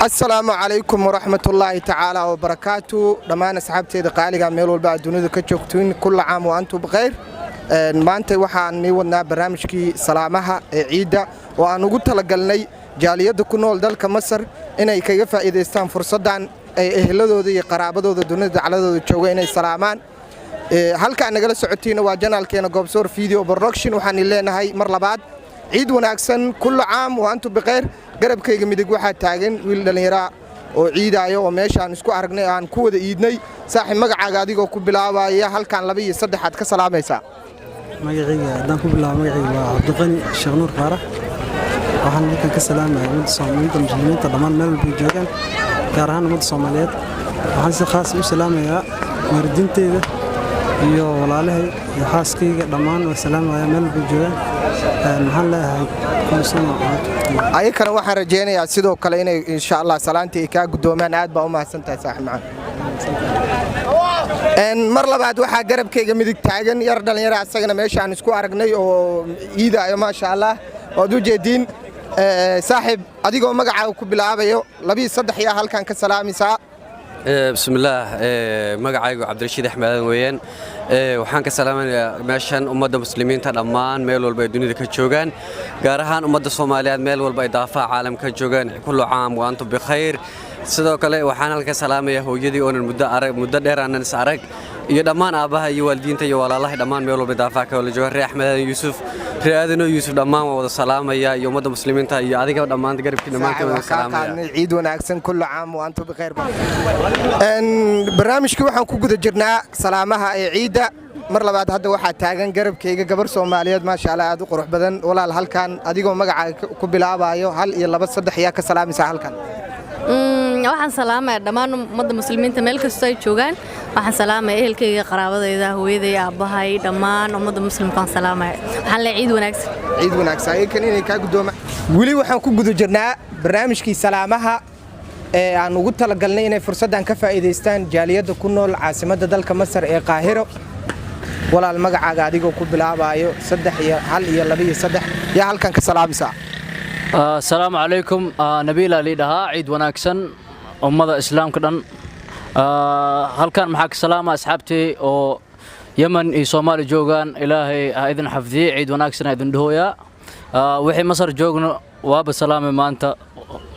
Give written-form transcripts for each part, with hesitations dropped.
السلام عليكم ورحمة الله تعالى وبركاته. دمان أصحابتي قالقة ميل والبا الدنيا كجوكتين كل عام وأنتم بخير. maanta waxaan wadnaa barnaamijkii salaamaha ciida oo aan ugu talagalnay jaaliyada ku nool dalka Masar inay kaga faa'iideystaan fursadan ay ehladooda iyo qaraabadooda dunida dacladooda jooga inay salaamaan halka nagala socotiina waa janaalkeena Goobsoor Video Production waxaan leenahay mar labaad ciid wanaagsan kullu caam wa antum bikhair garabkayga midig waxa taagan wiil dhalinyaro oo ciidaayo oo meeshaan isku aragnay aan ku wada iidnay saaxiib magacaaga adigoo ku bilaabaya halkan 2 iyo 3 aad ka salaamaysaa magacayga hadaan ku bilaabo magacayga waa Cabdiqani Sheekh Nuur Faarax waxaan halkan ka salaamayaa ummadda Soomaaliyeed muslimiinta dhammaan meel walba joogaan gaar ahaan ummadda Soomaaliyeed waxaan si khaas u salaamayaa waalidiinteyda iyo walaalahay iyo xaaskayga dhammaan waa salaamayaa meel walba joogaan waxaan leeyahay kuusana ayakana waxaan rajeynayaa sidoo kale inay insha Allah salaantii ka gudoomaan aad baa u mahadsantahay saaxiib macaan mar labaad waxa garabkayga midig taagan yar dhalinyaro asagana meeshaan isku aragnay oo ciidaayo ma sha Allah oo u jeedin saaxiib adigoo magacaaga ku bilaabayo 2-3 ya halkan ka salaamisa bismillaah magacaygu Cabdirashiid Axmed weeyaan waxaan ka salaamayaa meeshan ummadda muslimiinta dhammaan meel walba ay dunida ka joogaan gaar ahaan ummadda Soomaaliyeed meel walba ay daafaca caalamka joogaan kullu caam wa antum bikhair sidoo kale waxaan halka salaamayaa hooyadii oo muddo dheer aanan is arag iyo dhammaan aabaha iyo waalidiinta iyo walaalaha dhammaan meel walba daafaca ka wada jooga Reer Axmed Yuusuf Reer Yuusuf dhammaan wada salaamaya iyo ummadda muslimiinta iyo adiga dhammaan garabkii dhammaan ka wada salaamaya ciid wanaagsan kullu caam wa antum bikhair barnaamijkii waxaan ku guda jirnaa salaamaha ee ciida mar labaad hadda waxa taagan garabkayga gabar Soomaaliyeed ma sha Allah aad u qurux badan walaal halkan adigoo magacaaga ku bilaabayo 1 iyo 2 3 ya ka salaamaysa halkan waxaan salaamayaa dhammaan ummadda muslimiinta meel kasta ay joogaan waxaan salaamayaa ehelkayga qaraabadayda hooyaday aabahay dhammaan ummadda muslimka aan salaamayaa waxaan leeyahay ciid wanaagsan ay kan inay ka gudooma wali waxaan ku guda jirnaa barnaamijkii salaamaha ee aan ugu talagalnay inay fursadan ka faa'iideystaan jaaliyada ku nool caasimadda dalka Masar ee Qaahiro walaal magacaaga adigoo ku bilaabayo 3 iyo 1 iyo 2 iyo 3 ya halkan ka salaamisa السلام عليكم نبيل علي دها عيد وناكسن أمضى إسلام كدن هل كان معك سلامة أصحابتي أو يمن صومالي جوجان إلهي إذن حفظي عيد وناكسن إذن دهويا وحي مصر جوجن واب سلامة ما أنت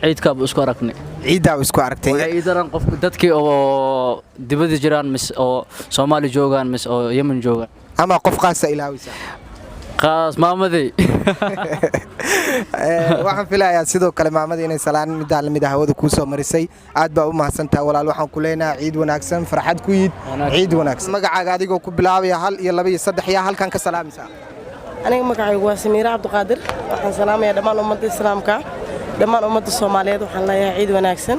عيد كاب أسكاركني عيد أو أسكاركتين إذا قف دتكي أو دبدي جيران مس أو صومالي جوجان مس أو يمن جوجان أما قف قاسة إلهي خلاص مامدي waxaan filayaa sidoo kale maamadii inay salaan midaan mid hawada ku soo marisay aad baa u mahadsantahay walaal waxaan ku leenahay ciid wanaagsan farxad ku yid ciid wanaagsan magacaaga adigoo ku bilaabaya 1 iyo 2 iyo 3 ya halkan ka salaamaysa aniga magacaygu waa Samiira Cabdiqaadir waxaan salaamayaa dhammaan ummadda islaamka dhammaan ummadda Soomaaliyeed waxaan leeyahay ciid wanaagsan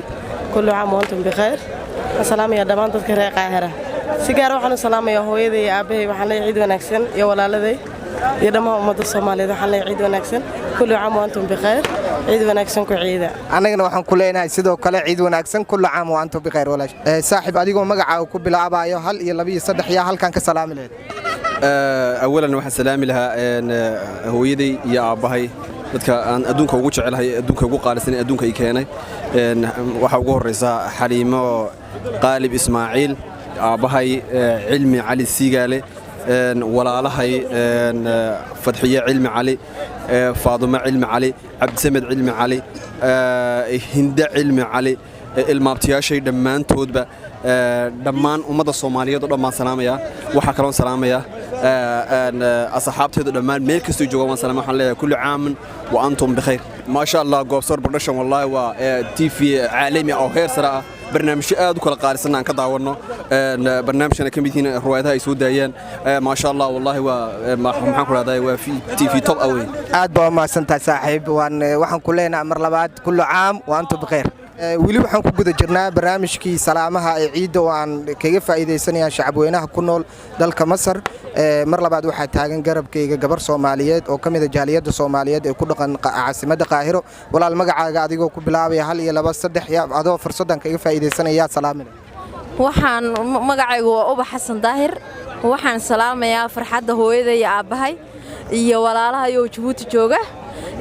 kullu caam wa antum bikhair waxaan salaamayaa dhammaan dadka reer Qaahira si gaar ah waxaan salaamayaa hooyaday iyo aabahay waxaan leeyahay ciid wanaagsan iyo walaaladay يا دماء أمة الصومالية حنا عيد ونكسن كل عام وأنتم بخير عيد ونكسن كعيدة أنا وحن كلنا سيدو كلا عيد ونكسن كل عام وأنتم بخير ولا صاحب أديكم مجا وكبل عباية هل يلا بي صدق يا هل كان كسلام له أولا واحد سلام لها هو يدي يا أباهي dadka aan adduunka ugu jecelahay adduunka ugu qaalisan adduunka ay keenay waxa ugu horeysa Xaliimo Qaalib Ismaaciil abahay Cilmi Cali Sigaale walaalahay Fadhiye Cilmi Cali Faaduma Cilmi Cali Cabdisamed Cilmi Cali Hinda Cilmi Cali ilmaabtiyaashay dhammaantoodba dhammaan ummadda Soomaaliyeed oo dhammaan salaamaya waxa kale oo salaamaya asxaabteedu dhammaan meel kasta jooga waan salaam waxaan leeyahay kullu caam wa antum bikhair ma sha Allah Goobsoor Production wallahi waa TV caalami oo heer sare ah barnaamij aad u kala qaalisan aan ka daawano barnaamijna kamidina ruwaayadaha ay soo daayeen ma sha Allah wallahi waa maxaan ku raadayay waa TV top away aad baa ma santaa saaxiib waxaan ku leenahay mar labaad kullu caam wa antum bikhair wili waxaan ku guda jirnaa barnaamijkii salaamaha ee ciida oo aan kaga faa'iideysanayaan shacabweynaha ku nool dalka Masar mar labaad waxa taagan garabkayga gabar Soomaaliyeed oo kamid ah jaaliyada Soomaaliyeed ee ku dhaqan caasimadda Qaahiro walaal magacaaga adigoo ku bilaabaya 1 iyo 2 3 ya adoo fursadan kaga faa'iideysanaya salaamin waxaan magacaygu waa Uba Xasan Daahir waxaan salaamayaa farxadda hooyaday iyo aabahay iyo walaalaha iyo Djibouti jooga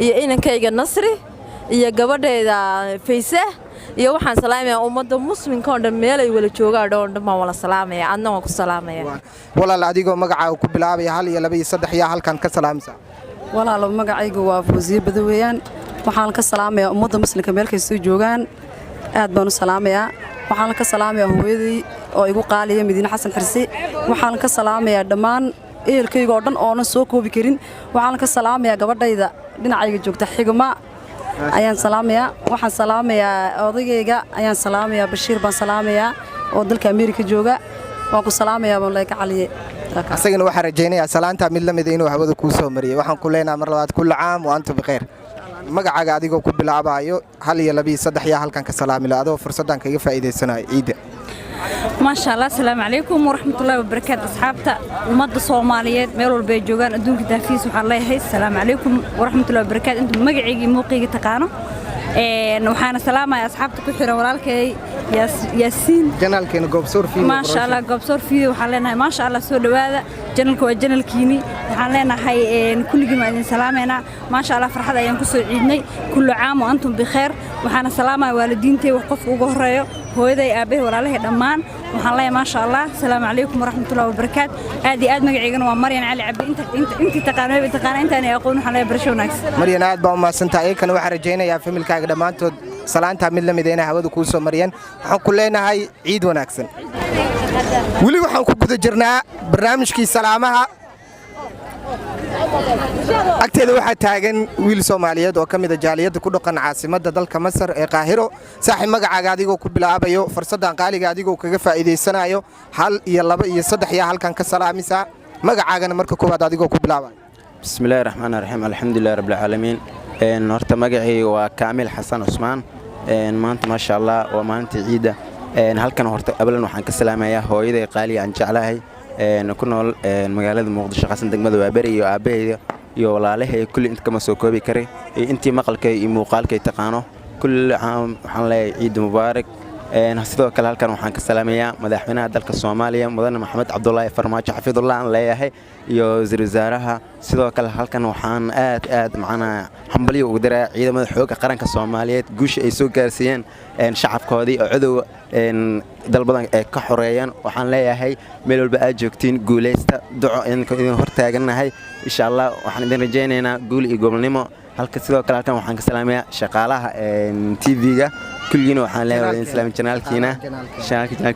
iyo inankayga Nasri iyo gabadheeda Faysa iyo waxaan salaamayaa ummadda muslimka oo dhan meel ay wala joogaan oo dhan baan wala salaamaya adna waan ku salaamaya walaal adigoo magacaaga ku bilaabaya 1 iyo 2 iyo 3 yaa halkan ka salaamisa walaalo magacaygu waa Fawziye Badaweyaan waxaan ka salaamayaa ummadda muslimka meel kasta joogaan aad baan u salaamayaa waxaan ka salaamayaa hooyadii oo igu qaaliya Madiina Xasan Xirsi waxaan ka salaamayaa dhammaan ehelkayga oo dhan oo soo koobi karin waxaan ka salaamayaa gabadhayda dhinacayga joogta Xigma ayaan salaamayaa waxaan salaamayaa odagayga ayaan salaamayaa Bashiir baan salaamayaa oo dalka Ameerika jooga waan ku salaamayaa Mawlayka Caliye asagana waxaan rajaynayaa salaanta mid la mid inuu hawada ku soo mariyay waxaan ku leenahay mar labaad kullu caam wa antum bikhair magacaaga adigoo ku bilaabayo 1 iyo 2 iyo 3 yaa halkan ka salaami laado fursadan kaga faa'iideysanayo ciida ما شاء الله السلام عليكم ورحمة الله وبركاته أصحابتا ومضى صوماليات ميرو البيجوغان أدونك تافيس وحال الله يحيي السلام عليكم ورحمة الله وبركاته أنتم مقعيقي موقعي تقانو وحانا سلامة يا أصحابتا كحيرا ولالكي ياسين جنال كينا قوبسور فيه ما شاء الله قوبسور فيه وحالينا ما شاء الله سود هذا جنالك وجنال كيني وحالينا هاي كل جماعة سلامنا ما شاء الله فرحة أيام كسر عيدني كل عام وأنتم بخير وحنا سلامة والدينتي وقف وجهريو هويدي أبيه ولا له دمان وحنا ما شاء الله السلام عليكم ورحمة الله وبركاته هذه آد مقعيقنا ومريان علي عبد أنت تقانوي أنت أنا أقول حنا برشونكس مريان آد بقى ما سنتاي كانوا حرجينا يا فيلم الكعك دمان تود salaanta mid la midayna hawada ku soo mariyeen waxaan ku leenahay ciid wanaagsan wali waxaan ku guda jirnaa barnaamijkii salaamaha agteeda waxaa taagan wiil Soomaaliyeed oo kamid ah jaaliyada ku dhaqan caasimadda dalka Masar ee Qaahiro saaxiib magacaaga adigoo ku bilaabayo fursadan qaaliga adigoo kaga faa'iideysanayo 1 iyo 2 iyo 3 yaa halkan ka salaamisa magacaagana marka koowaad adigoo ku bilaabayo bismillaahir rahmaanir rahiim alxamdulillahi rabbil caalamiin horta magacayga waa Kaamil Xasan Usmaan maanta ma sha Allah waa maalinta ciida halkan horta ablan waxaan ka salaamayaa hooyaday qaali aan jeclahay ku nool magaalada Muqdisho qasan degmada Waaberi iyo aabaheeda iyo walaalahay kulli inta kama soo koobi karay intii maqalkay iyo muuqaalkay taqaano kulli waxaan leeyahay ciid mubaarak sidoo kale halkan waxaan ka salaamayaa madaxweynaha dalka Soomaaliya mudane Maxamed Cabdullaahi Farmaajo xafidullah aan leeyahay iyo wasiir wasaaraha sidoo kale halkan waxaan aad macna hambalyo ugu diraa ciidamada xoogga qaranka Soomaaliyeed guusha ay soo gaarsiiyeen shacabkoodii oo cadow dalbadan ay ka xoreeyeen waxaan leeyahay meel walba aad joogtiin guuleysta duco idin hortaaganahay insha Allah waxaan idin rajaynaynaa guul iyo gobolnimo halka sidoo kale halkan waxaan ka salaamayaa shaqaalaha TV-ga كلنا وحنا له الإسلام جنالكينا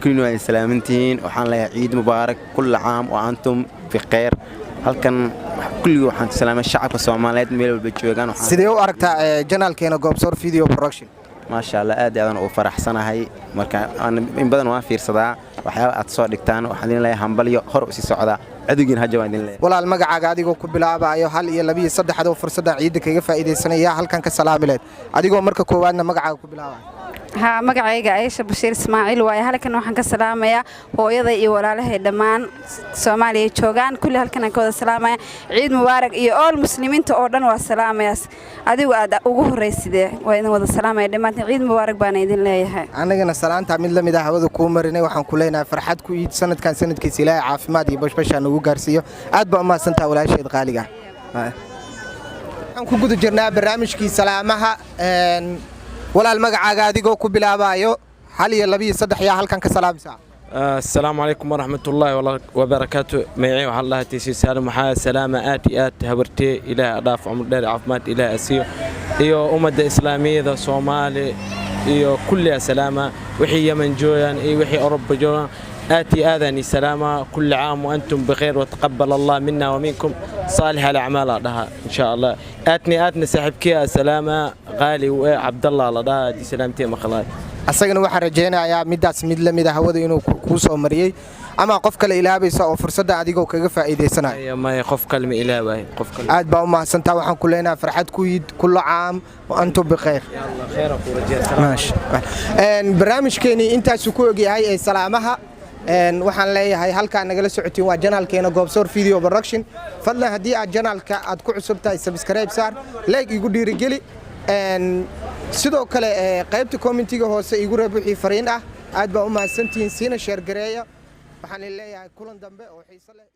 كلنا الإسلامتين وحنا له عيد مبارك كل عام وأنتم بخير هل كان كل وحنا سلام الشعب الصومالي ميل بالبيتشوغان سيديو أركتا جنالكينا قبصور فيديو برودكشن ما شاء الله آدي أنا وفرح سنة هاي مركا أنا من بدن وافير صداع وحياة أتصور دكتان وحدين لي همبلي خرق سعودة عدوين هجوان لي ولا المجا عاديكو كبلابا أيوه هل يلبي صدق حدا وفرصة عيدك كيف إذا سنة يا هل كان كسلام ليد عاديكو مركا كوان مجا كبلابا ها magacayga Aisha Bashiir Ismaaciil waa halkan waxaan ka salaamayaa hooyada iyo walaalahay dhamaan Soomaaliya joogan kulli halkan aan ka wada salaamaya ciid mubaarak iyo all muslimiinta oo dhan waa salaamayaas adigu aad ugu horeysidee waa idin wada salaamaya dhamaan ciid mubaarak baan idin leeyahay anagana salaanta mid la mid ah hawada ku marinay waxaan ku leenahay farxad ku iid sanadkan sanadkiisa Ilaahay caafimaad iyo bashbashan ugu gaarsiiyo aad baa ma santaa walaasheed qaaliga waxaan ku guda jirnaa barnaamijkii salaamaha ولا المجا أديكو كبلابايو هل يلبي صدق يا هل كان كسلام ساعة السلام عليكم ورحمة الله وبركاته معي والله تيسي سالم وحياة سلامة آت هبرتي إلى أضاف عمر دار عفمات إلى أسيو إيو أمد إسلامية ذا صومالي إيو كلها سلامة وحي يمن جويان إيو وحي أوروبا جويان آتي آذاني سلامة كل عام وأنتم بخير وتقبل الله منا ومنكم صالح الأعمال لها إن شاء الله آتني سحبكي سلامة غالي وعبد الله لها دي سلامتي مخلال أصلاً واحد رجعنا يا مدة مدة مدة هودا إنه كوسو مريء أما قف كل إله بيسا وفرصة عديقة وكيف إذا سنة ما يخف كلمة إله باي قف كلمة عاد باو ما سنتا وحن كلنا فرحات كويد كل عام وأنتم بخير يلا خير ورجال ماشي برنامج كيني أنت سكوجي هاي سلامها waxaan leeyahay halka nagala socotiin waa channelkeena Goobsoor Video Production fadlan hadii aad channelka aad ku cusubtahay subscribe saar like igu dhiirigeli sidoo kale qaybta commentiga hoose igu reeb wixii fariin ah aad baa u mahadsantihiin siina share gareeya waxaan leeyahay kulan dambe oo xiiso leh